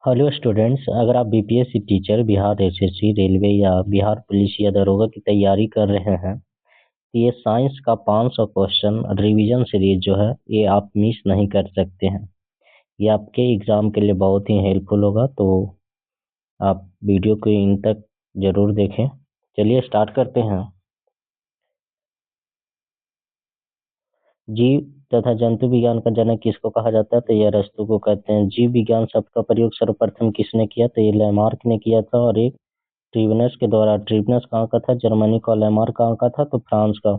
Hello students, अगर आप BPSC teacher, Bihar SSC, railway या बिहार पुलिस या दरोगा की तैयारी कर रहे हैं तो ये साइंस का 500 क्वेश्चन रिवीजन सीरीज जो है ये आप मिस नहीं कर सकते हैं। ये आपके एग्ज़ाम के लिए बहुत ही हेल्पफुल होगा, तो आप वीडियो को इन तक ज़रूर देखें। चलिए स्टार्ट करते हैं। जीव तथा जंतु विज्ञान का जनक किसको कहा जाता है? तो ये अरस्तु को कहते हैं। जीव विज्ञान शब्द का प्रयोग सर्वप्रथम किसने किया? तो ये लैमार्क ने किया था, और एक ट्रिब्यूनस के द्वारा। ट्रिब्यूनस कहाँ का था? जर्मनी का। लैमार्क कहाँ का था? तो फ्रांस का।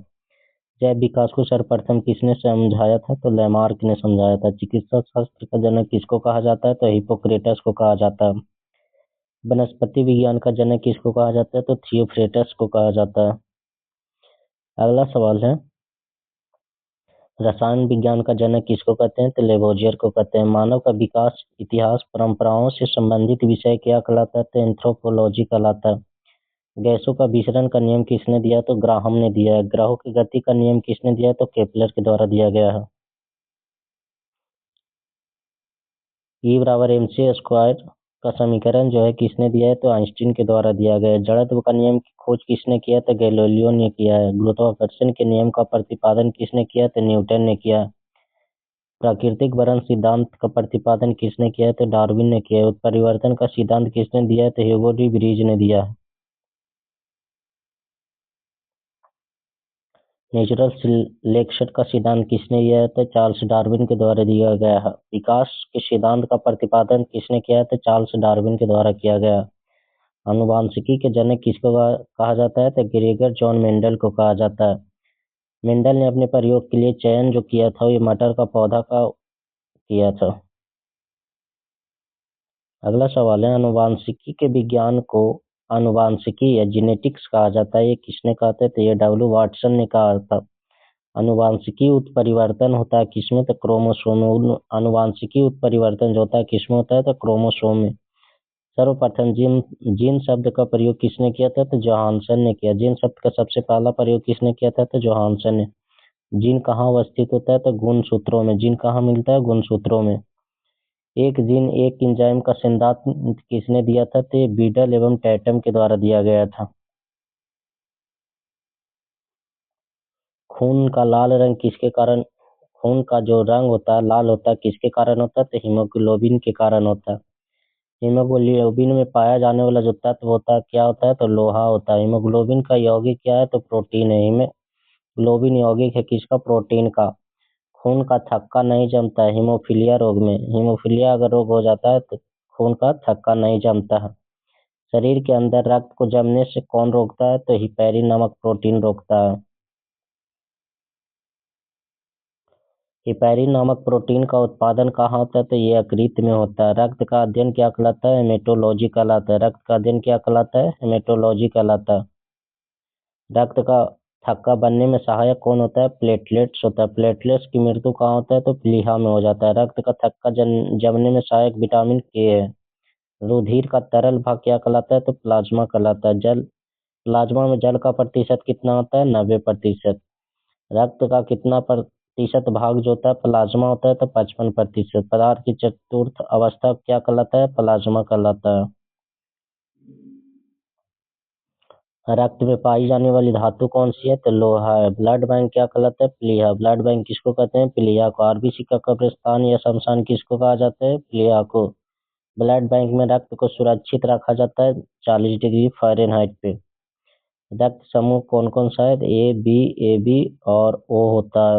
जैव विकास को सर्वप्रथम किसने समझाया था? तो लैमार्क ने समझाया था। चिकित्सा शास्त्र का जनक किसको कहा जाता है? तो हिप्पोक्रेटस को कहा जाता है। वनस्पति विज्ञान का जनक किसको कहा जाता है? तो थियोफ्रेटस को कहा जाता है। अगला सवाल है, रसायन विज्ञान का जनक किसको कहते हैं? तो लेवोजियर को कहते हैं। मानव का विकास इतिहास परंपराओं से संबंधित विषय क्या कहलाता है? तो एंथ्रोपोलॉजी कहलाता है। गैसों का विसरण का नियम किसने दिया? तो ग्राहम ने दिया है। ग्रहों की गति का नियम किसने दिया है? तो केपलर के द्वारा दिया गया है। ई बराबर mc स्क्वायर का समीकरण जो है किसने दिया है? तो आइंस्टीन के द्वारा दिया गया है। जड़त्व का नियम की खोज किसने किया? तो गैलीलियो ने किया है। गुरुत्वाकर्षण के नियम का प्रतिपादन किसने किया? तो न्यूटन ने किया है। प्राकृतिक वर्ण सिद्धांत का प्रतिपादन किसने किया है? तो डार्विन ने किया है। उत्परिवर्तन का सिद्धांत किसने दिया है? तो ह्यूगो डी ब्रीज ने दिया है। नेचुरल सिलेक्शन का सिद्धांत किसने दिया है? तो चार्ल्स डार्विन के द्वारा दिया गया है। विकास के सिद्धांत का प्रतिपादन किसने किया है? तो चार्ल्स डार्विन के द्वारा किया गया। आनुवांशिकी के जनक किसको कहा जाता है? तो ग्रेगर जॉन मेंडल को कहा जाता है। मेंडल ने अपने प्रयोग के लिए चयन जो किया था ये मटर का पौधा का किया था। अगला सवाल है, आनुवांशिकी के विज्ञान को आनुवांशिकी या जेनेटिक्स कहा जाता है, ये किसने कहा था? तो ये डब्ल्यू वाटसन ने कहा था। आनुवांशिकी उत्परिवर्तन होता है किसमें? तो क्रोमोसोम में। आनुवांशिकी उत्परिवर्तन जो होता है किसमें होता है? तो क्रोमोसोम में। सर्वप्रथम जीन शब्द का प्रयोग किसने किया था? तो जोहानसन ने किया। जीन शब्द का सबसे पहला प्रयोग किसने किया था? तो जोहानसन ने। जीन कहाँ अवस्थित होता है? तो गुणसूत्रों में। जीन कहाँ मिलता है? गुणसूत्रों में। एक जीन एक एंजाइम का सिद्धांत किसने दिया था? तो बीडल एवं टैटम के द्वारा दिया गया था। खून का लाल रंग किसके कारण? खून का जो रंग होता है लाल होता है किसके कारण होता है? तो हीमोग्लोबिन के कारण होता है। हीमोग्लोबिन में पाया जाने वाला जो तत्व होता है क्या होता है? तो लोहा होता है। हीमोग्लोबिन का यौगिक क्या है? तो प्रोटीन है। हीमोग्लोबिन यौगिक है किसका? प्रोटीन का। खून का थक्का नहीं जमता है हीमोफीलिया रोग में। हीमोफीलिया अगर रोग हो जाता है तो खून का थक्का नहीं जमता है। शरीर के अंदर रक्त को जमने से कौन रोकता है? तो हिपैरिन नामक प्रोटीन रोकता है। हिपैरिन नामक प्रोटीन का उत्पादन कहाँ होता है? तो ये यकृत में होता है। रक्त का अध्ययन क्या कहलाता है? हेमेटोलॉजी कहलाता है। रक्त का अध्ययन क्या कहलाता है? हेमेटोलॉजी कहलाता है। रक्त का थक्का बनने में सहायक कौन होता है? प्लेटलेट्स होता है। प्लेटलेट्स की मृत्यु कहाँ होता है? तो प्लीहा में हो जाता है। रक्त का थक्का जमने में सहायक विटामिन के है। रुधिर का तरल भाग क्या कहलाता है? तो प्लाज्मा कहलाता है। प्लाज्मा में जल का प्रतिशत कितना होता है? 90%। रक्त का कितना प्रतिशत भाग जो होता है प्लाज्मा होता है? तो 55%। पदार्थ की चतुर्थ अवस्था क्या कहलाता है? प्लाज्मा कहलाता है। रक्त में पाई जाने वाली धातु कौन सी है? तो लोहा है। ब्लड बैंक क्या कहलाता है? प्लीहा। ब्लड बैंक किसको कहते हैं? प्लीहा को। आरबीसी का कब्रिस्तान या शमशान किसको कहा जाता है? प्लीहा को। ब्लड बैंक में रक्त को सुरक्षित रखा जाता है 40 डिग्री फ़ारेनहाइट पे। रक्त समूह कौन कौन सा है? ए बी और ओ होता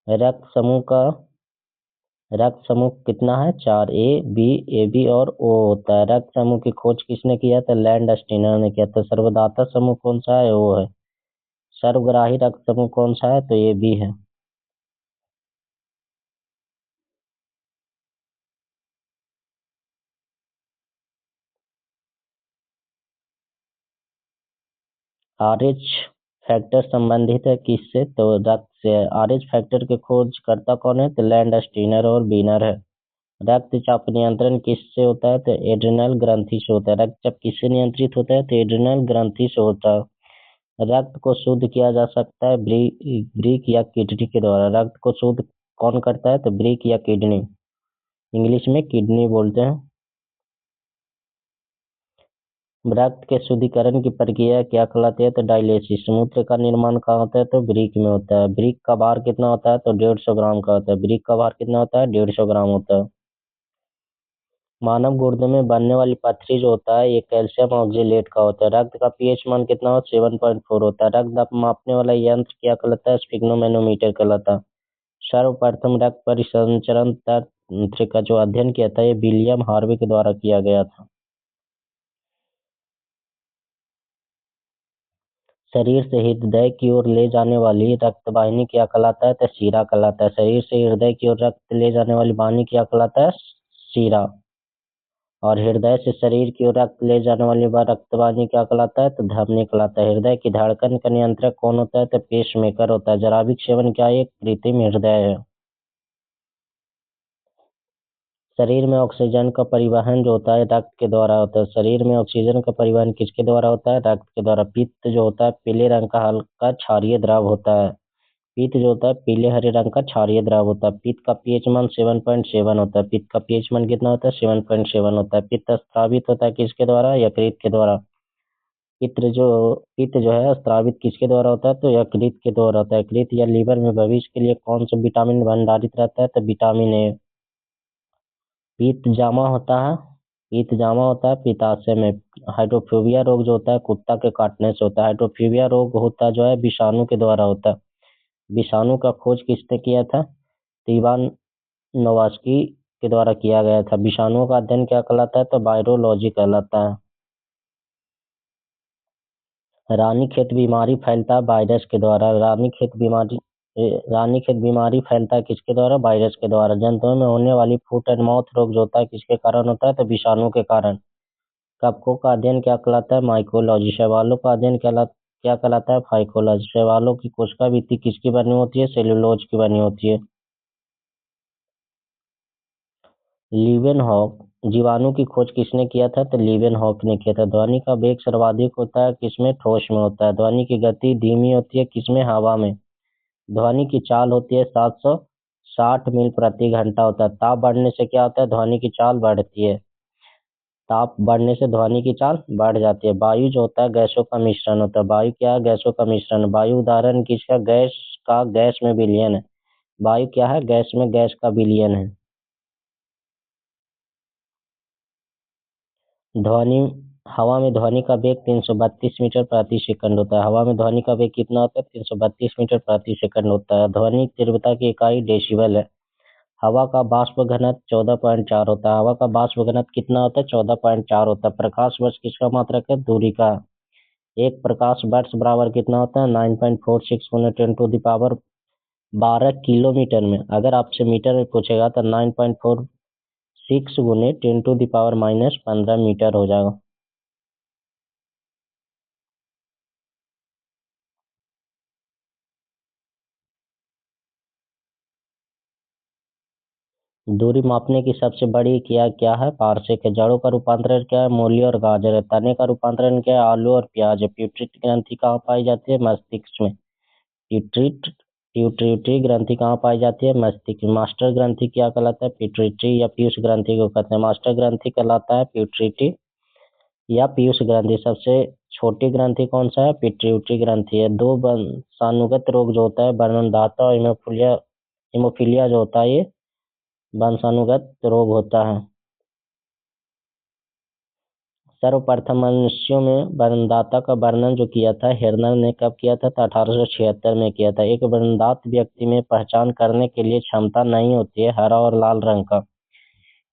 है। रक्त समूह का रक्त समूह कितना है? 4। ए बी और ओ होता है। रक्त समूह की खोज किसने किया था? लैंड स्टीनर ने किया था। सर्वदाता समूह कौन सा है? ओ है। सर्वग्राही रक्त समूह कौन सा है? तो ये भी है। आरएच फैक्टर संबंधित है किससे? तो रक्त से। आरएच फैक्टर के खोजकर्ता कौन है? तो लैंड स्टीनर और बीनर है। रक्तचाप नियंत्रण किससे होता है? तो एड्रिनल ग्रंथि से होता है। रक्तचाप किससे नियंत्रित होता है? तो एड्रिनल ग्रंथि से होता है। रक्त को शुद्ध किया जा सकता है ब्रिक या किडनी के द्वारा। रक्त को शुद्ध कौन करता है? तो ब्रिक या किडनी, इंग्लिश में किडनी बोलते हैं। रक्त के शुद्धिकरण की प्रक्रिया क्या कहलाती है? तो डायलिसिस। मूत्र का निर्माण कहाँ होता है? तो ब्रिक में होता है। ब्रिक का भार कितना होता है? तो 150 ग्राम का होता है। ब्रिक का भार कितना होता है? 150 ग्राम होता है। मानव गुर्दे में बनने वाली पथरी जो होता है ये कैल्शियम ऑक्जेलेट का होता है। रक्त का पीएच मान कितना हो? 7.4 होता है। रक्त मापने वाला यंत्र क्या कहलाता है? स्फिग्नोमेनोमीटर कहलाता है। सर्वप्रथम रक्त परिसंचरण तंत्र का जो अध्ययन किया था ये विलियम हार्वे के द्वारा किया गया था। शरीर से हृदय की ओर ले जाने वाली रक्त वाहिनी क्या कहलाता है? तो शिरा कहलाता है। शरीर से हृदय की ओर रक्त ले जाने वाली वाहिनी क्या कहलाता है? शिरा। और हृदय से शरीर की ओर रक्त ले जाने वाली रक्त वाहिनी क्या कहलाता है? तो धमनी कहलाता है। हृदय की धड़कन का नियंत्रक कौन होता है? तो पेस मेकर होता है। जराविक सेवन क्या है? एक कृत्रिम हृदय है। शरीर में ऑक्सीजन का परिवहन जो होता है रक्त के द्वारा होता है। शरीर में ऑक्सीजन का परिवहन किसके द्वारा होता है? रक्त के द्वारा। पित्त जो होता है पीले रंग का हल्का क्षारीय द्रव होता है। पित्त जो होता है पीले हरे रंग का क्षारीय द्रव होता है। पित्त का पीएच मान 7.7 होता है। पित्त का पीएच मान कितना होता है? 7.7 होता है। पित्त स्रावित होता है किसके द्वारा? यकृत के द्वारा। पित्त जो है स्रावित किसके द्वारा होता है? तो यकृत के द्वारा होता है। यकृत या लीवर में भविष्य के लिए कौन सा विटामिन भंडारित रहता है? तो विटामिन ए। पित्त जामा होता है। पित्त जामा होता है पित्ताशय में। हाइड्रोफोबिया रोग जो होता है कुत्ता के काटने से होता है। हाइड्रोफोबिया रोग होता है जो है विषाणु के द्वारा होता है। विषाणु का खोज किसने किया था? इवान नोवास्की के द्वारा किया गया था। विषाणुओं का अध्ययन क्या कहलाता है? तो वायरोलॉजी कहलाता है। रानीखेत बीमारी फैलता है वायरस के द्वारा। रानीखेत बीमारी फैलता है किसके द्वारा? वायरस के द्वारा। जंतुओं में होने वाली फुट एंड माउथ रोग जो होता है किसके कारण होता है? तो विषाणु के कारण। कवकों का अध्ययन क्या कहलाता है? माइकोलॉजी। शैवालों का अध्ययन क्या कहलाता है? फाइकोलॉजी। शैवालों की कोशिका भित्ति किसकी बनी होती है? सेल्यूलोज की बनी होती है। लीवेनहॉक जीवाणु की खोज किसने किया था? तो लीवेनहॉक ने किया था। ध्वनि का वेग सर्वाधिक होता है किसमें? ठोस में होता है। ध्वनि की गति धीमी होती है किसमें? हवा में। ध्वनि की चाल होती है 760 मील प्रति घंटा होता है। ताप बढ़ने से क्या होता है? ध्वनि की चाल बढ़ती है। ताप बढ़ने से ध्वनि की चाल बढ़ जाती है। वायु जो होता है गैसों का मिश्रण होता है। वायु क्या है? गैसों का मिश्रण। वायु उदाहरण किसका? गैस में विलयन है। वायु क्या है? गैस में गैस का विलयन है। ध्वनि हवा में ध्वनि का वेग 332 मीटर प्रति सेकंड होता है। हवा में ध्वनि का वेग कितना होता है? 332 मीटर प्रति सेकंड होता है। ध्वनि तीव्रता की इकाई डेसिबल है। हवा का बाष्प घनत्व 14.4 होता है। हवा का बाष्प घनत्व कितना होता है? 14.4 होता है। प्रकाश वर्ष किसका मात्रक है? दूरी का। एक प्रकाश वर्ष बराबर कितना होता है? 9.46 गुने 10 to the power 12 किलोमीटर में। अगर आपसे मीटर में पूछेगा तो 9.46 गुने 10 to the power -15 मीटर हो जाएगा। दूरी मापने की सबसे बड़ी क्या क्या है? पारसेक है। जड़ों का रूपांतरण क्या है? मूली और गाजर है। तने का रूपांतरण क्या है? आलू और प्याज है। प्यूटरी ग्रंथि कहाँ पाई जाती है? मस्तिष्क में। प्यूटरी ग्रंथि कहाँ पाई जाती है? मस्तिष्क में। मास्टर ग्रंथि क्या कहलाता है? पिट्यूटरी या पीयूष ग्रंथि को कहते हैं। मास्टर ग्रंथि कहलाता है प्यूटरी या पीयूष ग्रंथि। सबसे छोटी ग्रंथि कौन सा है? पिट्यूटरी ग्रंथि है। दो वंशानुगत रोग जो होता है वर्णनदाता और हिमोफीलिया जो होता है ये वंशानुगत रोग होता है। सर्वप्रथम मनुष्यों में वर्णदाता का वर्णन जो किया था हेर्नर ने कब किया था? तो 1876 में किया था। एक वर्णदात व्यक्ति में पहचान करने के लिए क्षमता नहीं होती है हरा और लाल रंग का।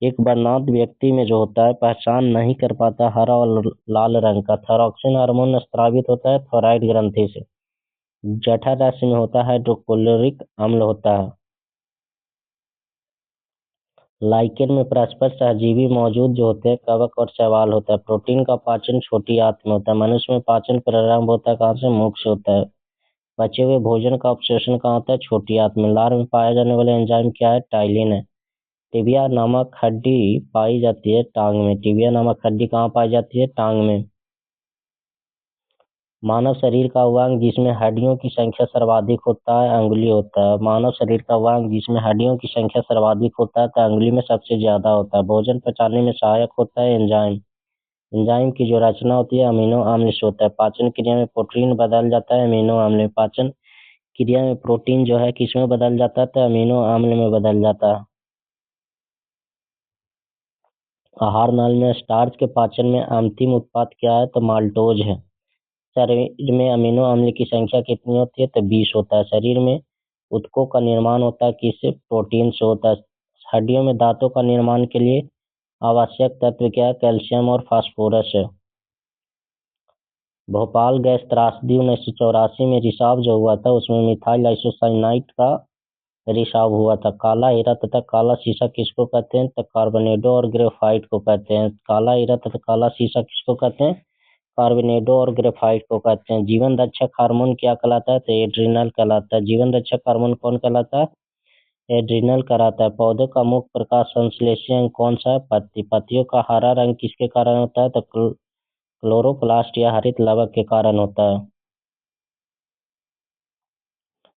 एक वर्णनात व्यक्ति में जो होता है पहचान नहीं कर पाता हरा और लाल रंग का। थायरॉक्सिन हार्मोन स्रावित होता है थायराइड ग्रंथि से। जठर राशि में होता है हाइड्रोक्लोरिक अम्ल होता है। लाइकेन में परस्पर सहजीवी मौजूद जो होते हैं कवक और शैवाल होता है। प्रोटीन का पाचन छोटी आंत में होता है। मनुष्य में पाचन प्रारंभ होता है कहाँ से? मुख से होता है। बचे हुए भोजन का अवशोषण कहाँ होता है? छोटी आंत में। लार में पाया जाने वाला एंजाइम क्या है? टाइलिन है। टिबिया नामक हड्डी पाई जाती है टांग में। टिबिया नामक हड्डी कहाँ पाई जाती है? टांग में। मानव शरीर का वो अंग जिसमें हड्डियों की संख्या सर्वाधिक होता है अंगुली होता है। मानव शरीर का वो अंग जिसमें हड्डियों की संख्या सर्वाधिक होता है तो अंगुली में सबसे ज्यादा होता है। भोजन पचाने में सहायक होता है एंजाइम। एंजाइम की जो रचना होती है अमीनो अम्ल से होता है। पाचन क्रिया में प्रोटीन बदल जाता है अमीनो अम्ल में। पाचन क्रिया में प्रोटीन जो है किसमें बदल जाता है तो अमीनो अम्ल में बदल जाता है। आहार नाल में स्टार्च के पाचन में अंतिम उत्पाद क्या है तो माल्टोज है। शरीर में अमीनो अम्ल की संख्या कितनी होती है तो 20 होता है। शरीर में ऊतकों का निर्माण होता है किससे प्रोटीन से होता है। हड्डियों में दांतों का निर्माण के लिए आवश्यक तत्व क्या है कैल्शियम और फास्फोरस है। भोपाल गैस त्रासदी 1984 में रिसाव जो हुआ था उसमें मिथाइल आइसोसाइनाइड का रिसाव हुआ था। काला हीरा तथा काला शीशा किसको कहते हैं तो कार्बोनेडो और ग्रेफाइट को कहते हैं। काला हीरा तथा काला शीशा किसको कहते हैं कार्बोनेडो और ग्रेफाइट को कहते हैं। जीवन रक्षक हार्मोन क्या कहलाता है तो एड्रिनल कहलाता है। जीवन रक्षक हार्मोन कौन कहलाता है एड्रिनल कहलाता है। पौधे का मुख्य प्रकाश संश्लेषी अंग कौन सा है पत्ती। पत्तियों का हरा रंग किसके कारण होता है तो क्लोरोप्लास्ट या हरित लवक के कारण होता है।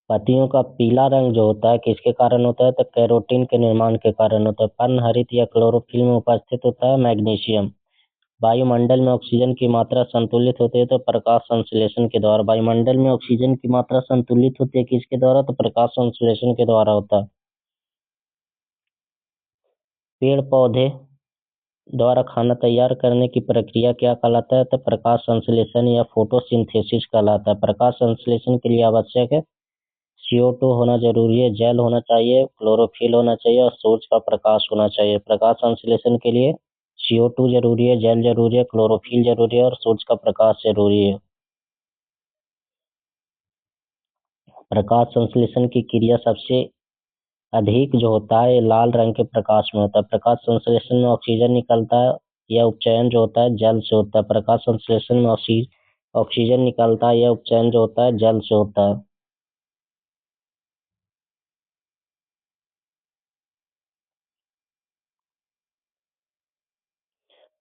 पत्तियों का पीला रंग जो होता है किसके कारण होता है तो कैरोटीन के निर्माण के कारण होता है। पर्णहरित या क्लोरोफिल में उपस्थित होता है मैग्नीशियम। वायुमंडल में ऑक्सीजन की मात्रा संतुलित होती है तो प्रकाश संश्लेषण के द्वारा। वायुमंडल में ऑक्सीजन की मात्रा संतुलित होती है किसके द्वारा तो प्रकाश संश्लेषण के द्वारा होता है। पेड़ पौधे द्वारा खाना तैयार करने की प्रक्रिया क्या कहलाता है तो प्रकाश संश्लेषण या फोटोसिंथेसिस कहलाता है। प्रकाश संश्लेषण के लिए आवश्यक है CO2 होना जरूरी है, जल होना चाहिए, क्लोरोफिल होना चाहिए और सूरज का प्रकाश होना चाहिए। प्रकाश संश्लेषण के लिए CO2 जरूरी है, जल जरूरी है, क्लोरोफिल जरूरी है और सूरज का प्रकाश जरूरी है। प्रकाश संश्लेषण की क्रिया सबसे अधिक जो होता है लाल रंग के प्रकाश में होता है। प्रकाश संश्लेषण में ऑक्सीजन निकलता है या उपचयन जो होता है जल से होता है। प्रकाश संश्लेषण में ऑक्सीजन निकलता है या उपचयन जो होता है जल से होता है।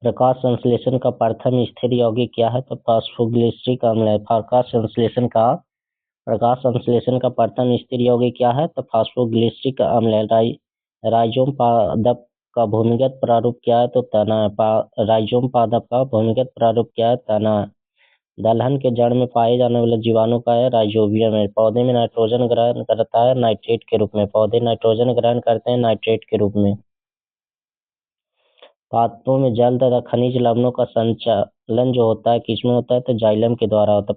प्रकाश संश्लेषण का प्रथम स्थिर यौगिक क्या है तो फॉस्फोग्लिसरिक अम्ल है। प्रकाश संश्लेषण का प्रथम स्थिर यौगिक क्या है तो फॉस्फोग्लिसरिक अम्ल है। राइजोम पादप का भूमिगत प्रारूप क्या है तो तना है। राइजोम पादप का भूमिगत प्रारूप क्या है तना है। दलहन के जड़ में पाए जाने वाले जीवाणु का है राइजोबियम है। पौधे में नाइट्रोजन ग्रहण करता है नाइट्रेट के रूप में। पौधे नाइट्रोजन ग्रहण करते हैं नाइट्रेट के रूप में। पादपों में जल तथा खनिज लवणों का संचालन जो होता है किसमें होता है तो जाइलम के द्वारा होता है।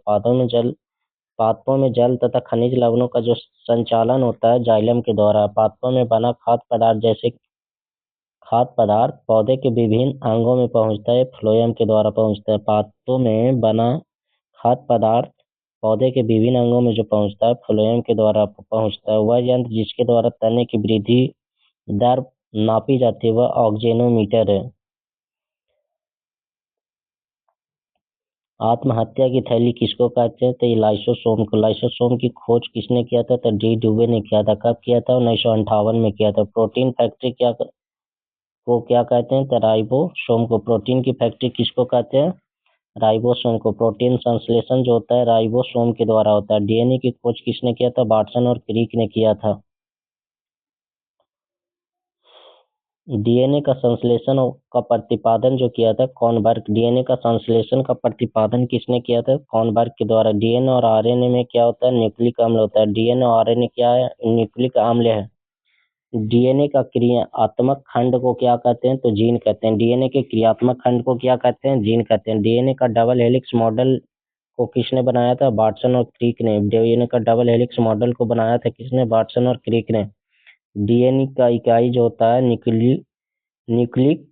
पादपों में जल तथा खनिज लवणों का जो संचालन होता है जाइलम के द्वारा। पादपों में बना खाद्य पदार्थ जैसे खाद्य पदार्थ पौधे के विभिन्न अंगों में पहुंचता है फ्लोएम के द्वारा पहुंचता है। पादपों में बना खाद्य पदार्थ पौधे के विभिन्न अंगों में जो पहुंचता है फ्लोएम के द्वारा पहुंचता है। वह यंत्र जिसके द्वारा तने की वृद्धि दर नापी जाती है वह ऑक्जेनोमीटर है। आत्महत्या की थैली किसको कहते हैं तो ये लाइसोसोम को। लाइसोसोम की खोज किसने किया था तो डी ड्यूबे ने किया था। कब किया था 1958 में किया था। प्रोटीन फैक्ट्री को क्या कहते हैं तो राइबोसोम को। प्रोटीन की फैक्ट्री किसको कहते हैं राइबोसोम को। प्रोटीन संश्लेषण जो होता है राइबोसोम के द्वारा होता है। डीएनए की खोज किसने किया था वाटसन और क्रिक ने किया था। डीएनए का संश्लेषण का प्रतिपादन जो किया था कॉर्नबर्ग। डीएनए का संश्लेषण का प्रतिपादन किसने किया था कॉर्नबर्ग के द्वारा। डीएनए और आरएनए में क्या होता है न्यूक्लिक अम्ल होता है। डीएनए और आरएनए क्या है न्यूक्लिक अम्ल है। डीएनए का क्रियात्मक खंड को क्या कहते हैं तो जीन कहते हैं। डीएनए के क्रियात्मक खंड को क्या कहते हैं जीन कहते हैं। डीएनए का डबल हेलिक्स मॉडल को किसने बनाया था वाटसन और क्रिक ने। डीएनए का डबल हेलिक्स मॉडल को बनाया था किसने वाटसन और क्रिक ने। डीएनए का इकाई जो होता है न्यूक्लियोटाइड्स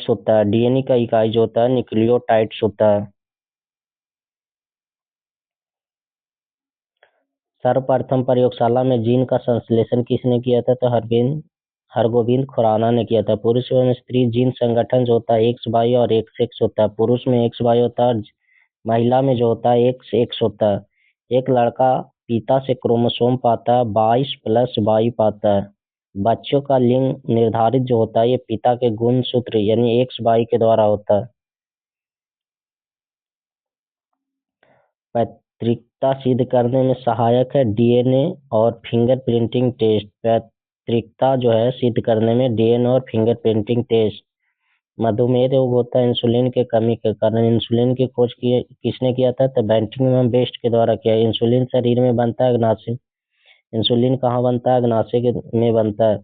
होता है। डीएनए का इकाई जो होता है न्यूक्लियोटाइड्स होता है। सर्वप्रथम प्रयोगशाला में जीन का संश्लेषण किसने किया था तो हरगोविंद खुराना ने किया था। पुरुष एवं स्त्री जीन संगठन जो होता है एक्स वाई और एक्स एक्स होता है। पुरुष में एक्स वाई होता है और महिला में जो होता है एक्स एक्स होता है। एक लड़का पिता से क्रोमोसोम पाता है 22+22 पाता है। बच्चों का लिंग निर्धारित जो होता है ये पिता के गुणसूत्र यानी एक्स वाई के द्वारा होता है। पैतृकता सिद्ध करने में सहायक है डीएनए और फिंगरप्रिंटिंग टेस्ट। पैतृकता जो है सिद्ध करने में डीएनए और फिंगरप्रिंटिंग टेस्ट। मधुमेह रोग होता है इंसुलिन के कमी के कारण। इंसुलिन की खोज किसने किया था? तो बेंटिंगम बेस्ट के द्वारा किया। इंसुलिन शरीर में बनता है अग्नाशय। इंसुलिन कहाँ बनता है? अग्नाशय में बनता है।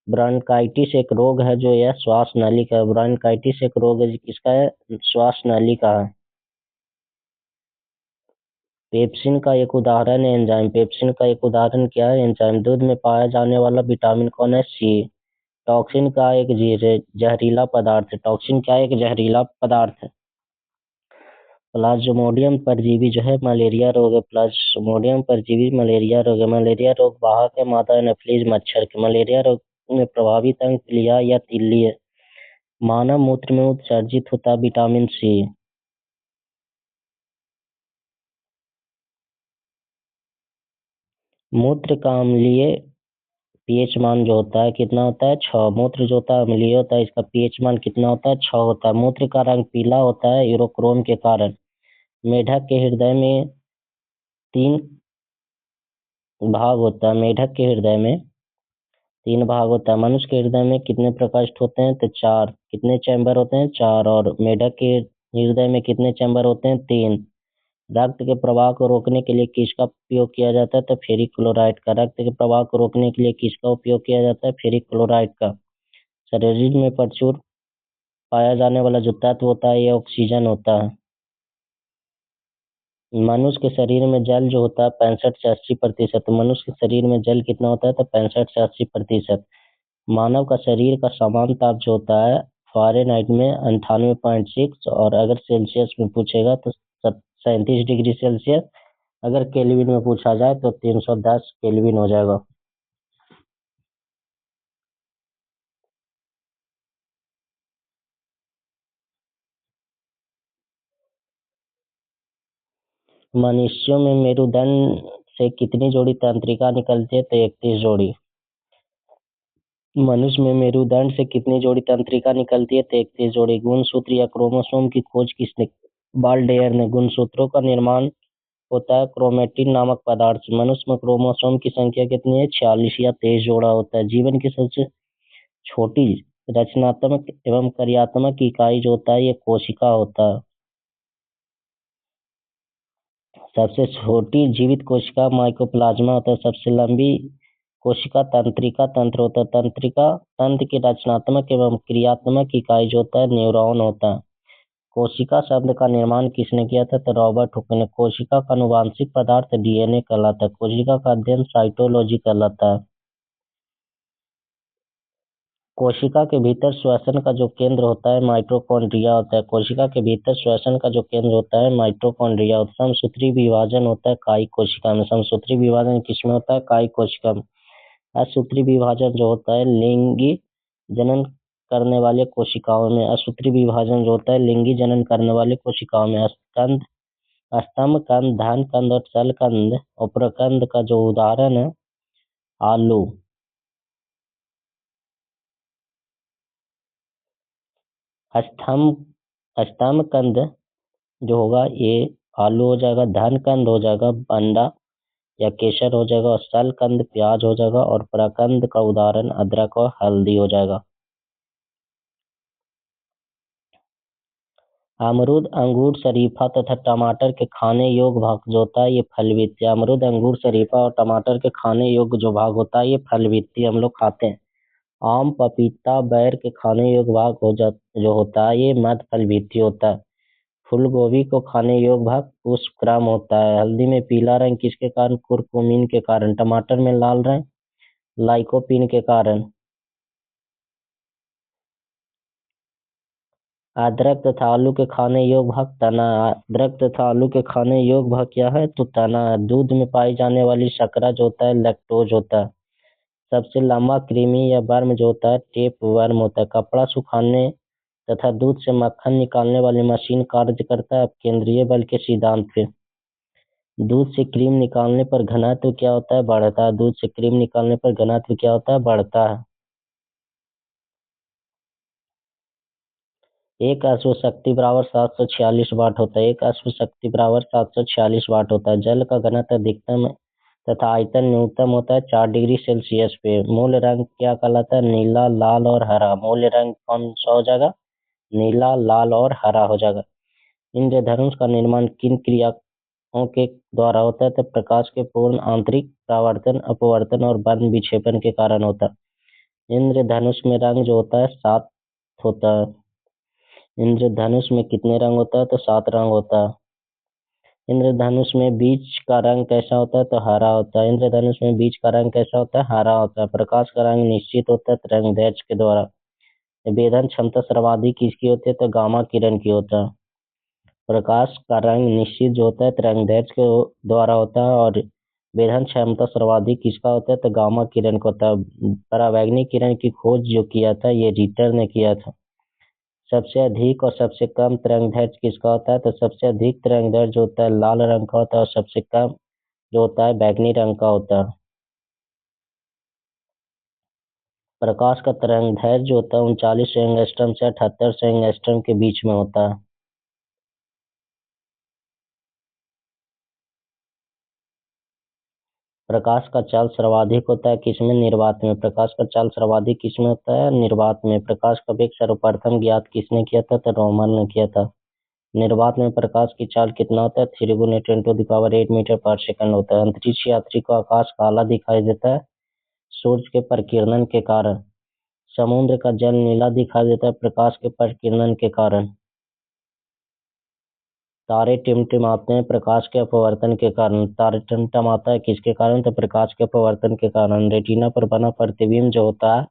ब्रोंकाइटिस एक रोग है जो यह श्वास नली का। ब्रोंकाइटिस एक रोग है किसका है? श्वास नली का है। पेप्सिन का एक उदाहरण है एंजाइम। पेप्सिन का एक उदाहरण क्या है? एंजाइम। दूध में पाया जाने वाला विटामिन कौन है? सी। टॉक्सिन का एक जहरीला पदार्थ है। टॉक्सिन क्या है? एक जहरीला पदार्थ है। प्लाज्मोडियम परजीवी जो है मलेरिया रोग है। प्लाज्मोडियम परजीवी मलेरिया रोग है। मलेरिया रोग वाहक है मादा एनोफिलीज मच्छर के। मलेरिया रोग में प्रभावित अंग प्लिया या तिल्ली है। मानव मूत्र में उत्सर्जित होता है विटामिन सी। मूत्र का अम्लीय पीएच मान जो होता है कितना होता है? 6। मूत्र जो होता है अम्लीय होता है, इसका पीएच मान कितना होता है? 6 होता है। मूत्र का रंग पीला होता है यूरोक्रोम के कारण। मेढक के हृदय में 3 भाग होता है। मेढक के हृदय में 3 भाग होता है। मनुष्य के हृदय में कितने प्रकोष्ठ होते हैं? तो 4। कितने चैम्बर होते हैं? 4। और मेढक के हृदय में कितने चैम्बर होते हैं? 3। रक्त के प्रवाह को रोकने के लिए किसका उपयोग किया जाता है? तो फेरिक क्लोराइड का। रक्त के प्रवाह को रोकने के लिए किसका उपयोग किया जाता है? फेरिक क्लोराइड का। शरीर में प्रचुर पाया जाने वाला जो तत्व होता है ये ऑक्सीजन होता है। मनुष्य के शरीर में जल जो होता है 65 से 80%। मनुष्य के शरीर में जल कितना होता है? तो 65 से 80%। मानव का शरीर का सामान्य ताप जो होता है फ़ारेनहाइट में 98.6, और अगर सेल्सियस में पूछेगा तो 37 डिग्री सेल्सियस। अगर केल्विन में पूछा जाए तो 310 केल्विन हो जाएगा। मनुष्यों में मेरुदंड से कितनी जोड़ी तंत्रिका निकलती है? तो 31 जोड़ी। मनुष्य में मेरुदंड से कितनी जोड़ी तंत्रिका निकलती है? तो 31 जोड़ी। गुणसूत्र या क्रोमोसोम की खोज किसने? बाल्डेयर ने। गुणसूत्रों का निर्माण होता है क्रोमेटिन नामक पदार्थ से। मनुष्य में क्रोमोसोम की संख्या कितनी है? 46 या 23 जोड़ा होता है। जीवन की सबसे छोटी रचनात्मक एवं कार्यात्मक इकाई जो होता है ये कोशिका होता है। सबसे छोटी जीवित कोशिका माइकोप्लाज्मा होता है। सबसे लंबी कोशिका तंत्रिका तंत्र होता है। तंत्रिका तंत्र की रचनात्मक एवं क्रियात्मक इकाई जो होता है न्यूरॉन होता है। कोशिका शब्द का निर्माण किसने किया था? तो रॉबर्ट हुक ने। कोशिका का आनुवांशिक पदार्थ डीएनए कहलाता है। कोशिका का अध्ययन साइटोलॉजी कहलाता है। कोशिका के भीतर श्वसन का जो केंद्र होता है माइटोकॉन्ड्रिया होता है। कोशिका के भीतर श्वसन का जो केंद्र होता है माइटोकॉन्ड्रिया होता है। समसूत्री विभाजन होता है कायिक कोशिका में। समसूत्री विभाजन किसमें होता है? कायिक कोशिका में। असूत्री विभाजन जो होता है लिंगी जनन करने वाले कोशिकाओं में। असूत्री विभाजन जो होता है लिंगी जनन करने वाले कोशिकाओं में। स्तंभ स्तंभ कंद, धन कंद और शल कंद और प्रकंद का जो उदाहरण है आलू। स्तंभ स्तंभ कंद जो होगा ये आलू हो जाएगा। धन कंद हो जाएगा अंडा या केसर हो जाएगा। और सल कंद प्याज हो जाएगा। और प्रकंद का उदाहरण अदरक और हल्दी हो जाएगा। अमरूद, अंगूर, शरीफा तथा टमाटर के खाने योग्य भाग जो होता है ये फल वित्तीय। अमरूद, अंगूर, शरीफा और टमाटर के खाने योग्य जो भाग होता है ये फल वित्तीय हम लोग खाते हैं। आम, पपीता, बैर के खाने योग्य भाग जो होता है ये मध्य फल वित्तीय होता है। फूल गोभी को खाने योग्य भाग पुष्पक्रम होता है। हल्दी में पीला रंग किसके कारण? कुरकुमिन के कारण। टमाटर में लाल रंग लाइकोपीन के कारण। अदरक तथा आलू के खाने योग्य भाग तना। अदरक तथा आलू के खाने योग्य भाग क्या है? तो तना है। दूध में पाई जाने वाली शर्करा जो होता है लैक्टोज होता है। सबसे लंबा कृमि या वर्म जो होता है टेप वर्म होता है। कपड़ा सुखाने तथा दूध से मक्खन निकालने वाली मशीन कार्य करता है केंद्रीय बल के सिद्धांत पे। दूध से क्रीम निकालने पर घनत्व क्या होता है? बढ़ता है। दूध से क्रीम निकालने पर घनत्व क्या होता है? बढ़ता है। एक अश्व शक्ति बराबर 746 वाट होता है। एक अश्व शक्ति बराबर 746 वाट होता है। जल का घनत्व अधिकतम तथा आयतन न्यूनतम होता है 4 डिग्री सेल्सियस पे। मूल रंग क्या कहलाता है? नीला, लाल और हरा। मूल रंग कौन सा हो जाएगा? नीला, लाल और हरा हो जाएगा। इंद्रधनुष का निर्माण किन क्रियाओं के द्वारा होता है? तो प्रकाश के पूर्ण आंतरिक परावर्तन, अपवर्तन और बंध विक्षेपण के कारण होता है। इंद्रधनुष में रंग जो होता है 7 होता है। इंद्रधनुष में कितने रंग होता है? तो 7 रंग होता है। इंद्रधनुष में बीज का रंग कैसा होता है? तो हरा होता है। इंद्रधनुष में बीज का रंग कैसा होता है? हरा होता है। प्रकाश का रंग निश्चित होता है तरंगदैर्घ्य के द्वारा। वेधन क्षमता सर्वाधिक किसकी होती है? तो गामा किरण की होता है। प्रकाश का रंग निश्चित जो होता है तरंगदैर्घ्य के द्वारा होता है और वेधन क्षमता सर्वाधिक किसका होता है? तो गामा किरण का होता है। परावैंगनी किरण की खोज जो किया था ये रिटर ने किया था। सबसे अधिक और सबसे कम तरंगदैर्घ्य किसका होता है? तो सबसे अधिक तरंगदैर्घ्य जो होता है लाल रंग का होता है और सबसे कम जो होता है बैंगनी रंग का होता है। प्रकाश का तरंगदैर्घ्य जो होता है 39 एंगस्ट्रॉम से 78 एंगस्ट्रॉम के बीच में होता है। प्रकाश का चाल सर्वाधिक होता है किसमें? निर्वात में। प्रकाश का चाल सर्वाधिक किसमें होता है? निर्वात में। प्रकाश का वेग सर्वप्रथम ज्ञात किसने किया था? तो रोमन ने किया था। निर्वात में प्रकाश की चाल कितना होता है? 3 × 10⁸ मीटर पर सेकंड होता है। अंतरिक्ष यात्री को आकाश काला दिखाई देता है सूर्य के प्रकीर्णन के कारण। समुद्र का जल नीला दिखाई देता है प्रकाश के प्रकीर्णन के कारण। तारे टिमटिमाते हैं प्रकाश के अपवर्तन के कारण। तारे टिमटिमाता है किसके कारण? तो प्रकाश के अपवर्तन के कारण। रेटिना पर बना प्रतिबिंब जो होता है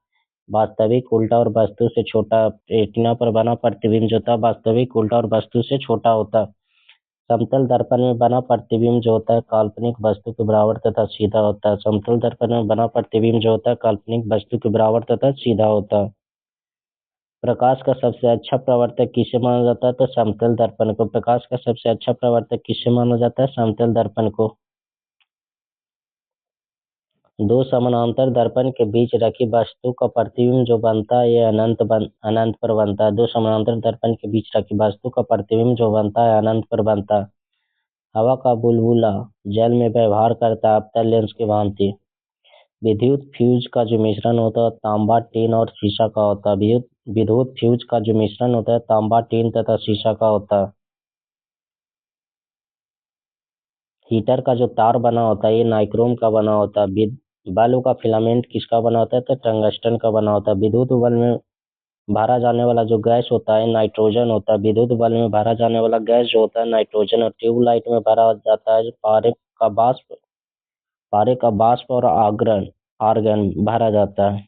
वास्तविक, उल्टा और वस्तु से छोटा। रेटिना पर बना प्रतिबिंब जो होता है वास्तविक, उल्टा और वस्तु से छोटा होता है। समतल दर्पण में बना प्रतिबिंब जो होता है काल्पनिक वस्तु के बराबर तथा सीधा होता है। समतल दर्पण में बना प्रतिबिंब जो होता है काल्पनिक वस्तु के बराबर तथा सीधा होता है। प्रकाश का सबसे अच्छा प्रवर्तक किसे माना जाता है? तो समतल दर्पण को। प्रकाश का सबसे अच्छा प्रवर्तक किसे माना जाता है? समतल दर्पण को। दो समानांतर दर्पण के बीच रखी वस्तु का प्रतिबिंब जो बनता है ये अनंत पर बनता है। दो समानांतर दर्पण के बीच रखी वस्तु का प्रतिबिंब जो बनता है अनंत पर बनता है। हवा का बुलबुला जल में व्यवहार करता है अवतल लेंस की भांति। विद्युत फ्यूज का जो मिश्रण होता है तांबा, टीन और शीशा का होता है। विद्युत फ्यूज का जो मिश्रण होता है तांबा, टीन तथा शीशा का होता है। हीटर का जो तार बना होता है ये नाइक्रोम का बना होता है। बल्ब का फिलामेंट किसका बना होता है? तो टंगस्टन का बना होता है। विद्युत बल्ब में भरा जाने वाला जो गैस होता है नाइट्रोजन होता है। विद्युत बल्ब में भरा जाने वाला गैस जो होता है नाइट्रोजन। और ट्यूबलाइट में भरा जाता है पारे का बाष्प और आर्गन भरा जाता है।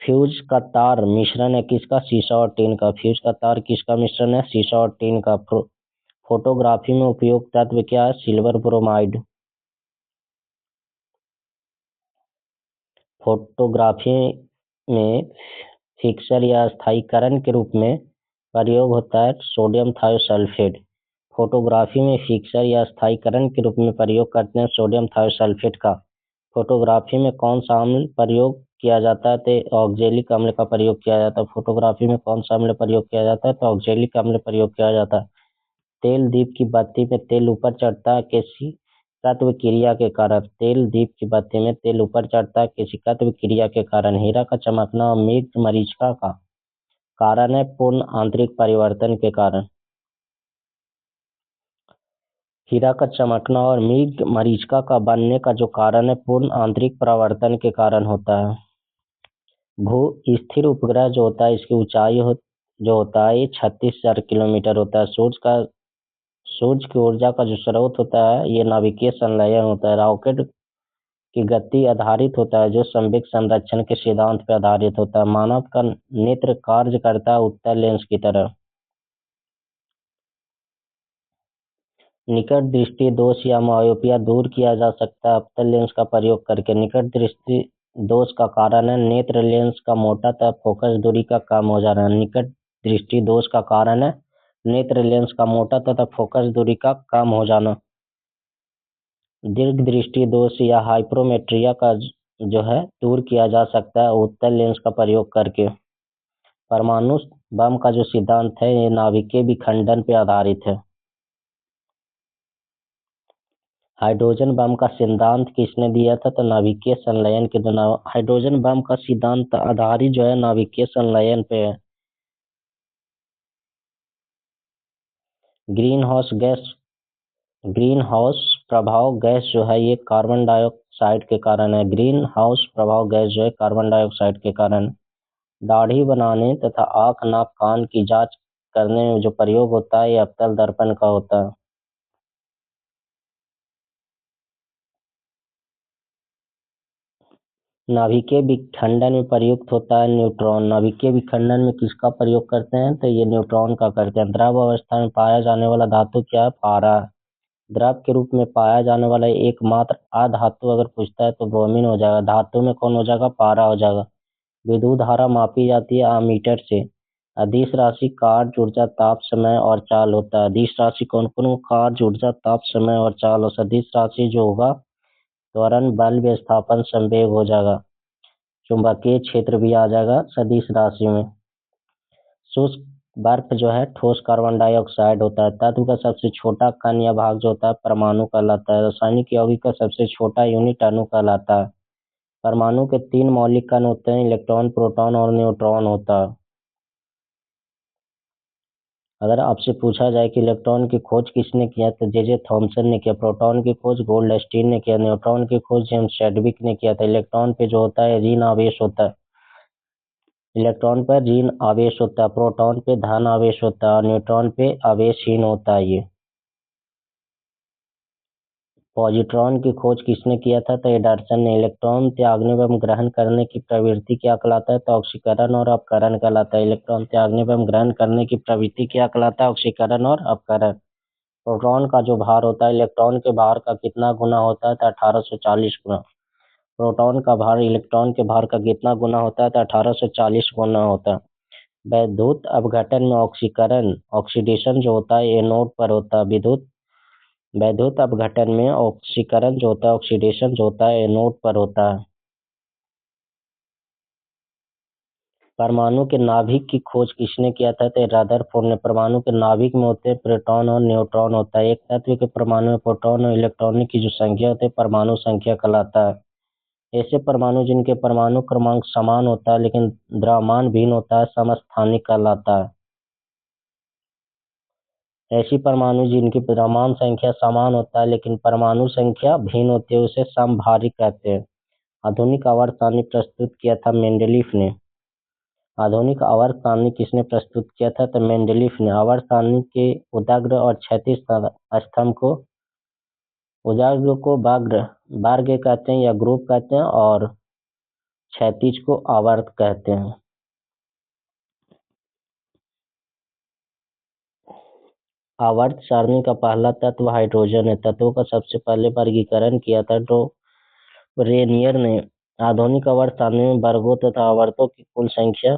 फ्यूज का तार मिश्रण है किसका? शीशा और टीन का। फ्यूज का तार किसका मिश्रण है? शीशा और टीन का। फोटोग्राफी में उपयोग तत्व क्या है? Silver bromide. फोटोग्राफी में फिक्सर या स्थायीकरण के रूप में प्रयोग होता है सोडियम थायोसल्फेट। फोटोग्राफी में फिक्सर या स्थायीकरण के रूप में प्रयोग करते हैं सोडियम थायोसल्फेट का। फोटोग्राफी में कौन सा अम्ल प्रयोग किया जाता है? तो ऑक्जेलिक अम्ल का प्रयोग किया जाता है। फोटोग्राफी में कौन सा अम्ल प्रयोग किया जाता है? तो ऑक्जेलिक अम्ल प्रयोग किया जाता है। तेल दीप की बत्ती में तेल ऊपर चढ़ता है किसी तत्व क्रिया के कारण। तेल दीप की बत्ती में तेल ऊपर चढ़ता है किसी तत्व क्रिया के कारण। हीरा का चमकना और मेघ मरीचिका का कारण है पूर्ण आंतरिक परिवर्तन के कारण। हीरा का चमकना और मेघ मरीचिका का बनने का जो कारण है पूर्ण आंतरिक परावर्तन के कारण होता है। भू स्थिर उपग्रह जो होता है इसकी ऊंचाई जो होता है ये 36,000 किलोमीटर होता है। सूर्य की ऊर्जा का जो स्रोत होता है ये नाभिकीय संलयन होता है। रॉकेट की गति आधारित होता है जो संवेग संरक्षण के सिद्धांत पर आधारित होता है। मानव का नेत्र कार्य करता है उत्तल लेंस की तरह। निकट दृष्टि दोष या मायोपिया दूर किया जा सकता है अवतल लेंस का प्रयोग करके। निकट दृष्टि दोष का कारण है नेत्र लेंस का मोटा तथा फोकस दूरी का कम हो जाना। निकट दृष्टि दोष का कारण है नेत्र लेंस का मोटा तथा फोकस दूरी का कम हो जाना। दीर्घ दृष्टि दोष या हाइपरोमेट्रिया का जो है दूर किया जा सकता है उत्तल लेंस का प्रयोग करके। परमाणु बम का जो सिद्धांत है ये नाभिकीय विखंडन पे आधारित है। हाइड्रोजन बम का सिद्धांत किसने दिया था? तो नाभिकीय संलयन के द्वारा। हाइड्रोजन बम का सिद्धांत आधारित जो है नाभिकीय संलयन पे है। ग्रीन हाउस प्रभाव गैस जो है ये कार्बन डाइऑक्साइड के कारण है। ग्रीन हाउस प्रभाव गैस जो है कार्बन डाइऑक्साइड के कारण। दाढ़ी बनाने तथा आंख नाक कान की जांच करने में जो प्रयोग होता है ये अवतल दर्पण का होता है। नाभिकीय विखंडन में प्रयुक्त होता है न्यूट्रॉन। नाभिकीय विखंडन में किसका प्रयोग करते हैं? तो ये न्यूट्रॉन का करते हैं। द्रव अवस्था में पाया जाने वाला धातु क्या है? पारा। द्रव के रूप में पाया जाने वाला एकमात्र अधातु अगर पूछता है तो ब्रोमीन हो जाएगा। धातु में कौन हो जाएगा? पारा हो जाएगा। विद्युत धारा मापी जाती है अमीटर से। अदिश राशि कार्य ऊर्जा ताप समय और चाल होता है। अदिश राशि कौन कौन? कार्य ऊर्जा ताप समय और चाल। और सदिश राशि जो होगा त्वरण बल विस्थापन संवेग हो जाएगा। चुंबकीय क्षेत्र भी आ जाएगा सदिश राशि में। शुष्क बर्फ जो है ठोस कार्बन डाइऑक्साइड होता है। तत्व का सबसे छोटा कण या भाग जो होता है परमाणु कहलाता है। रासायनिक यौगिक का सबसे छोटा यूनिट अणु कहलाता है। परमाणु के 3 मौलिक कण होते हैं, इलेक्ट्रॉन, प्रोटॉन और न्यूट्रॉन होता है। अगर आपसे पूछा जाए कि इलेक्ट्रॉन की खोज किसने किया तो जे थॉमसन ने किया। प्रोटॉन की खोज गोल्डस्टीन ने किया। न्यूट्रॉन की खोज जेम्स चैडविक ने किया था। इलेक्ट्रॉन पे जो होता है ऋण आवेश होता है। इलेक्ट्रॉन पर ऋण आवेश होता है, प्रोटॉन पे धन आवेश होता है और न्यूट्रॉन पे आवेशहीन होता है। ये पॉजिट्रॉन की खोज किसने किया था? तो एडरसन ने। इलेक्ट्रॉन त्यागने एवं ग्रहण करने की प्रवृत्ति क्या कहलाता है? तो ऑक्सीकरण और अपकरण कहलाता है। इलेक्ट्रॉन त्यागने एवं ग्रहण करने की प्रवृत्ति क्या कहलाता है? ऑक्सीकरण और अपकरण। प्रोटॉन का जो भार होता है इलेक्ट्रॉन के भार का कितना गुना होता है? तो 1840 गुना। प्रोटॉन का भार इलेक्ट्रॉन के भार का कितना गुना होता है? तो 1840 गुना होता है। वैद्युत अपघटन में ऑक्सीकरण ऑक्सीडेशन जो होता है एनोड पर होता है। वैद्युत अपघटन में ऑक्सीकरण जो होता है ऑक्सीडेशन जो होता है एनोड पर होता है। परमाणु के नाभिक की खोज किसने किया था? तो रदरफोर्ड ने। परमाणु के नाभिक में होते हैं प्रोटॉन और न्यूट्रॉन होता है। एक तत्व के परमाणु में प्रोटॉन और इलेक्ट्रॉन की जो संख्या होती है परमाणु संख्या कहलाता है। ऐसे परमाणु जिनके परमाणु क्रमांक समान होता है लेकिन द्रव्यमान भिन्न होता है समस्थानिक कहलाता है। ऐसी परमाणु जिनकी द्रव्यमान संख्या समान होता है लेकिन परमाणु संख्या भिन्न होती है उसे समभारी कहते हैं। आधुनिक आवर्त सारणी प्रस्तुत किया था मेंडलीफ ने। आधुनिक आवर्त सारणी किसने प्रस्तुत किया था? तो मेंडलीफ ने। आवर्त सारणी के उदाग्र और क्षैतिज स्तंभ को उदाग्र को बार्ग कहते हैं या ग्रुप कहते हैं और क्षैतिज को आवर्त कहते हैं। आवर्त सारणी का पहला तत्व हाइड्रोजन है। तत्वों का सबसे पहले वर्गीकरण किया था तो रेनियर ने। आधुनिक आवर्त सारणी में वर्गों तथा आवर्तों की कुल संख्या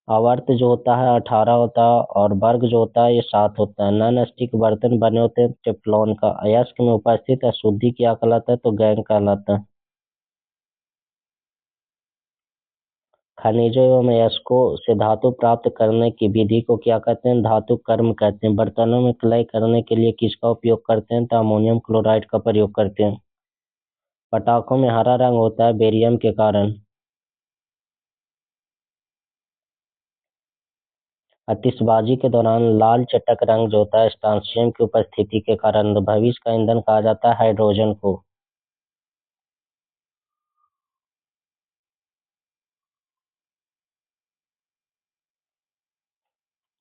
आवर्त जो होता है 18 होता है और वर्ग जो होता है ये 7 होता है। नॉन स्टिक बर्तन बने होते हैं टेफ्लॉन का। अयस्क में उपस्थित अशुद्धि क्या कहलाता है? तो गैंग कहलाता है। खनिजों एवं अयस्कों से धातु प्राप्त करने की विधि को क्या कहते हैं? धातु कर्म कहते हैं। बर्तनों में कलई करने के लिए किसका उपयोग करते हैं? तो अमोनियम क्लोराइड का प्रयोग करते हैं। पटाखों में हरा रंग होता है बेरियम के कारण। आतिशबाजी के दौरान लाल चटक रंग जो होता है स्ट्रोंशियम की उपस्थिति के कारण। भविष्य का ईंधन कहा जाता है हाइड्रोजन को।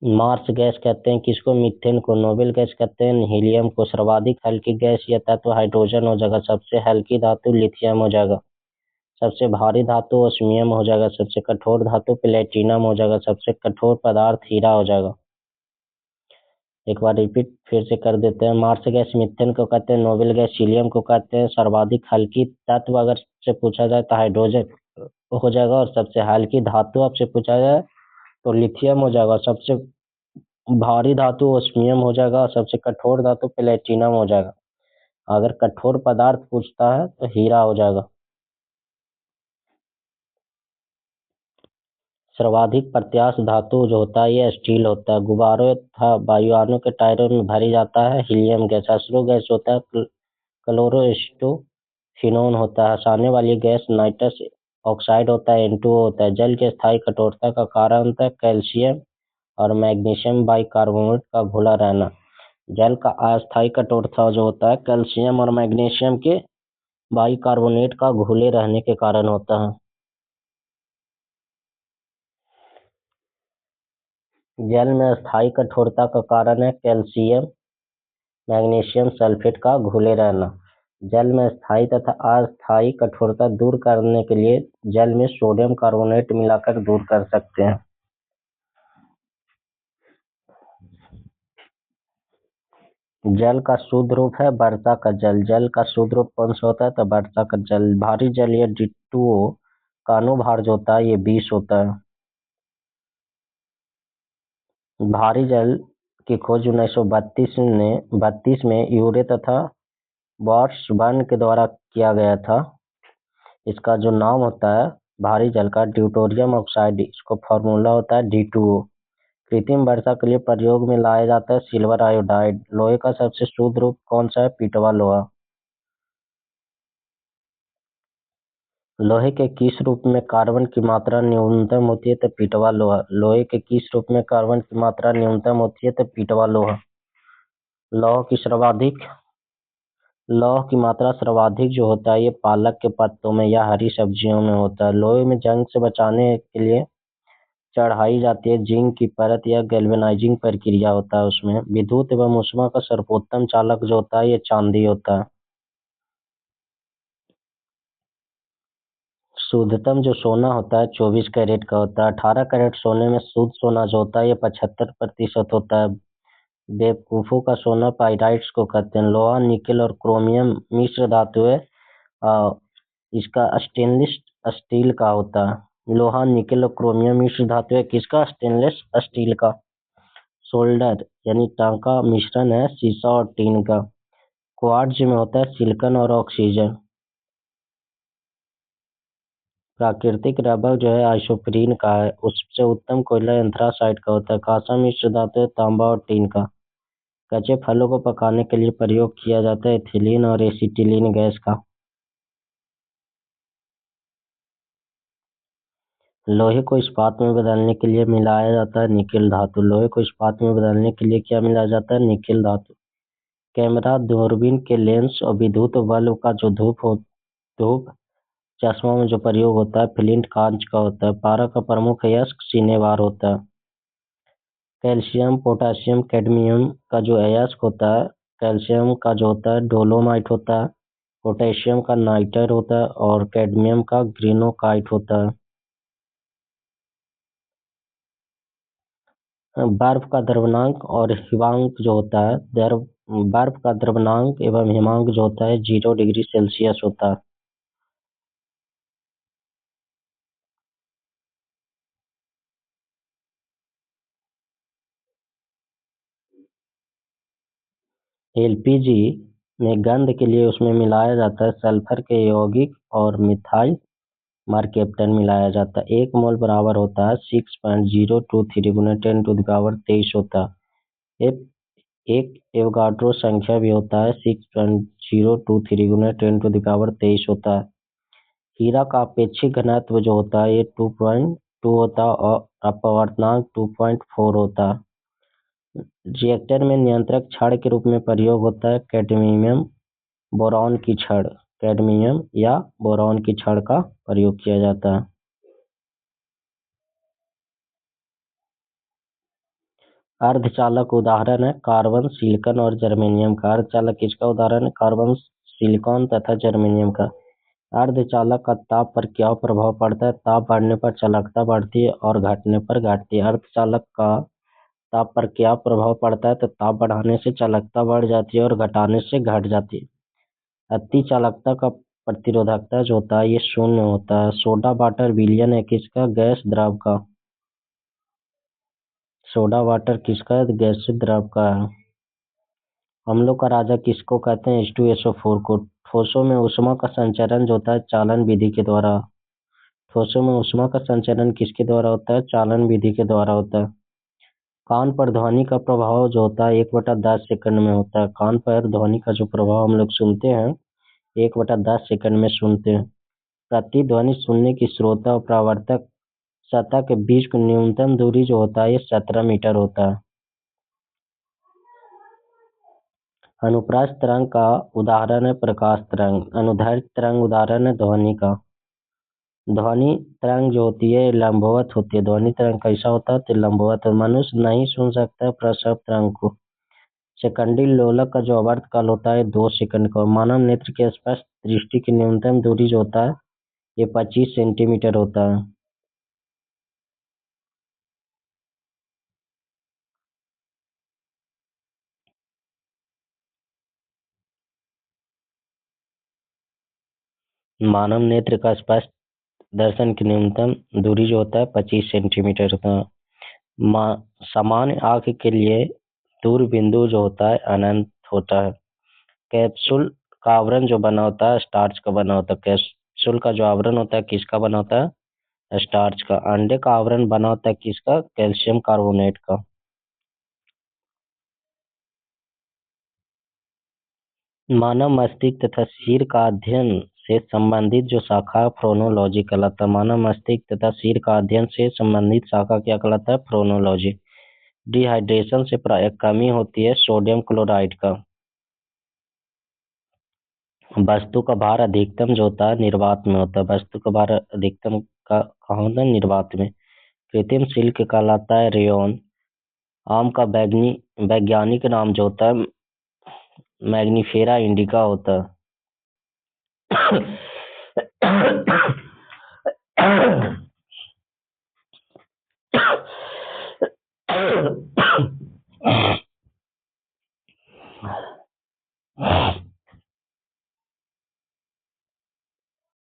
मार्स गैस कहते हैं किसको? मीथेन को। नोबेल गैस कहते हैं हीलियम को। सर्वाधिक हल्की गैस या तत्व हाइड्रोजन हो जाएगा। सबसे हल्की धातु लिथियम हो जाएगा। सबसे भारी धातु ओस्मियम हो जाएगा। सबसे कठोर धातु प्लेटिनम हो जाएगा। सबसे कठोर पदार्थ हीरा हो जाएगा। एक बार रिपीट फिर से कर देते हैं। मार्स गैस मीथेन को कहते हैं। नोबेल गैस हीलियम को कहते हैं। सर्वाधिक हल्की तत्व अगर से पूछा जाए तो हाइड्रोजन हो जाएगा और सबसे हल्की धातु आपसे पूछा जाए तो लिथियम हो जाएगा। सबसे भारी धातु ओस्मियम हो जाएगा और सबसे कठोर धातु प्लेटिनम हो जाएगा। अगर कठोर पदार्थ पूछता है तो हीरा हो जाएगा। सर्वाधिक प्रत्यास्थ धातु जो होता है ये स्टील होता है। गुब्बारों तथा वायुयानों के टायरों में भरी जाता है हीलियम गैस। अश्रु गैस होता है क्लोरोस्टोफिनोन होता है। हंसाने वाली गैस नाइट्रस ऑक्साइड होता है N2O होता है। जल की स्थायी कठोरता का कारण होता है कैल्शियम और मैग्नीशियम बाइकार्बोनेट का घुला रहना। जल का अस्थायी कठोरता जो होता है कैल्शियम और मैग्नीशियम के बाइकार्बोनेट का घुले रहने के कारण होता है। जल में स्थायी कठोरता का कारण है कैल्शियम मैग्नीशियम सल्फेट का घुले रहना। जल में स्थायी तथा अस्थायी कठोरता दूर करने के लिए जल में सोडियम कार्बोनेट मिलाकर दूर कर सकते हैं। जल का शुद्ध रूप है वर्षा का जल। जल का शुद्ध रूप कौन सा होता है? तो वर्षा का जल। भारी जलीय D2O का अनुभार जो होता है ये 20 होता है। भारी जल की खोज 1932 में यूरे तथा वॉट्सबर्न के द्वारा किया गया था। इसका जो नाम होता है भारी जल का ड्यूटेरियम ऑक्साइड, इसको फॉर्मूला होता है D2O। कृत्रिम वर्षा के लिए प्रयोग में लाया जाता है सिल्वर आयोडाइड। लोहे का सबसे शुद्ध रूप कौन सा है? पीटवा लोहा। लोहे के किस रूप में कार्बन की मात्रा न्यूनतम होती है? तो पीटवा लोहा। लोहे के किस रूप में कार्बन की मात्रा न्यूनतम होती है? तो पीटवा लोहा। लौह की सर्वाधिक लौह की मात्रा सर्वाधिक जो होता है ये पालक के पत्तों में या हरी सब्जियों में होता है। लोहे में जंग से बचाने के लिए चढ़ाई जाती है जिंक की परत या गैल्वेनाइजिंग प्रक्रिया होता है उसमें। विद्युत एवं ऊष्मा का सर्वोत्तम चालक जो होता है ये चांदी होता है। शुद्धतम जो सोना होता है 24 कैरेट का होता है। 18 कैरेट सोने में शुद्ध सोना जो होता है ये 75% होता है। बेवकूफों का सोना पाइराइट्स को कहते हैं। लोहा निकेल और क्रोमियम मिश्र धातु है। आ, इसका स्टेनलेस स्टील का होता है। लोहा निकेल और क्रोमियम मिश्र धातु है किसका? स्टेनलेस स्टील का। सोल्डर यानी टांका मिश्रण है सीसा और टीन का। क्वार्ट्ज में होता है सिलिकॉन और ऑक्सीजन। प्राकृतिक रबर जो है आइसोप्रीन का है। उससे उत्तम कोयला एंथ्रासाइट का होता है। कांसा मिश्र धातु है तांबा और टीन का। कच्चे फलों को पकाने के लिए प्रयोग किया जाता है एथिलीन और एसिटिलीन गैस का। लोहे को इस्पात में बदलने के लिए मिलाया जाता है निकेल धातु। लोहे को इस्पात में बदलने के लिए क्या मिलाया जाता है? निकेल धातु। कैमरा दूरबीन के लेंस और विद्युत बल्ब का जो धूप चश्मा में जो प्रयोग होता है फ्लिंट कांच का होता है। पारा का प्रमुख अयस्क सिनेबार होता है। कैल्शियम पोटासियम कैडमियम का जो अयस्क होता है, कैल्शियम का जो होता है डोलोमाइट होता है। पोटेशियम का नाइटर होता है और कैडमियम का ग्रेनोकाइट होता है। बर्फ का द्रवणांक और हिमांक जो होता है बर्फ का द्रवणांक एवं हिमांक जो होता है 0 डिग्री सेल्सियस होता है। एलपीजी में गंध के लिए उसमें मिलाया जाता है सल्फर के यौगिक और मिथाइल मरकेप्टन मिलाया जाता है। 1 मोल बराबर होता है 6.023 गुना 10⁻23 होता है। एक एवोगाड्रो संख्या भी होता है 6.023 गुना 10⁻23 होता है। हीरा का अपेक्षिक घनत्व जो होता है ये 2.2 होता है और अपवर्तनांक 2.4 होता है। रिएक्टर में नियंत्रक छड़ के रूप में प्रयोग होता है कैडमियम बोरॉन की छड़। कैडमियम या बोरॉन की छड़ का प्रयोग किया जाता है। अर्धचालक उदाहरण है कार्बन सिलिकॉन और जर्मेनियम का। अर्धचालक किसका उदाहरण है? कार्बन सिलिकॉन तथा जर्मेनियम का। अर्धचालक का ताप पर क्या प्रभाव पड़ता है? ताप बढ़ने पर चालकता बढ़ती है और घटने पर घटती है। अर्धचालक का ताप पर क्या प्रभाव पड़ता है? तो ताप बढ़ाने से चालकता बढ़ जाती है और घटाने से घट जाती है। अति चालकता का प्रतिरोधकता जो होता है ये 0 होता है। सोडा वाटर विलयन है किसका? गैस द्रव का। सोडा वाटर किसका है? गैसीय द्रव का है। अम्लों का राजा किसको कहते हैं? H2SO4 को। ठोसों में ऊष्मा का संचरण जो होता है चालन विधि के द्वारा। ठोसों में ऊष्मा का संचरण किसके द्वारा होता है? चालन विधि के द्वारा होता है। कान पर ध्वनि का प्रभाव जो होता है 1/10 सेकंड में होता है। कान पर ध्वनि का जो प्रभाव हम लोग सुनते हैं 1/10 सेकंड में सुनते हैं। प्रतिध्वनि सुनने की श्रोता और परावर्तक सतह के बीच की न्यूनतम दूरी जो होता है ये 17 मीटर होता है। अनुप्रास तरंग का उदाहरण है प्रकाश तरंग। अनुदैर्घ्य तरंग उदाहरण है ध्वनि का। ध्वनि तरंग जो होती है लंबवत होती है। ध्वनि तरंग कैसा होता है? तो लंबवत। मनुष्य नहीं सुन सकता प्रसव तरंग को। सेकंडी लोलक का जो आवर्तकाल होता है 2 सेकंड का। मानव नेत्र के स्पष्ट दृष्टि की न्यूनतम दूरी जो होता है ये 25 सेंटीमीटर होता है। मानव नेत्र का स्पष्ट दर्शन की न्यूनतम दूरी जो होता है 25 सेंटीमीटर होता है। सामान्य आंख के लिए दूर बिंदु जो होता है अनंत होता है। कैप्सूल का आवरण जो बना होता है स्टार्च का बना होता है। कैप्सूल का जो आवरण होता है किसका बना होता है? स्टार्च का। अंडे का आवरण बना होता है किसका? कैल्शियम कार्बोनेट का। मानव मस्तिष्क तथा सिर का अध्ययन से संबंधित जो शाखा फ्रोनोलॉजी कहलाता है। मानव मस्तिष्क तथा सिर का अध्ययन से संबंधित शाखा क्या कहलाता है? फ्रोनोलॉजी। डिहाइड्रेशन से प्राय कमी होती है सोडियम क्लोराइड का। वस्तु का भार अधिकतम जो होता है निर्वात में होता है। वस्तु का भार अधिकतम का कहाँ होता है? निर्वात में। कृत्रिम सिल्क कहलाता है रेयॉन। आम का वैज्ञानिक नाम जो होता है मैग्नीफेरा इंडिका होता है।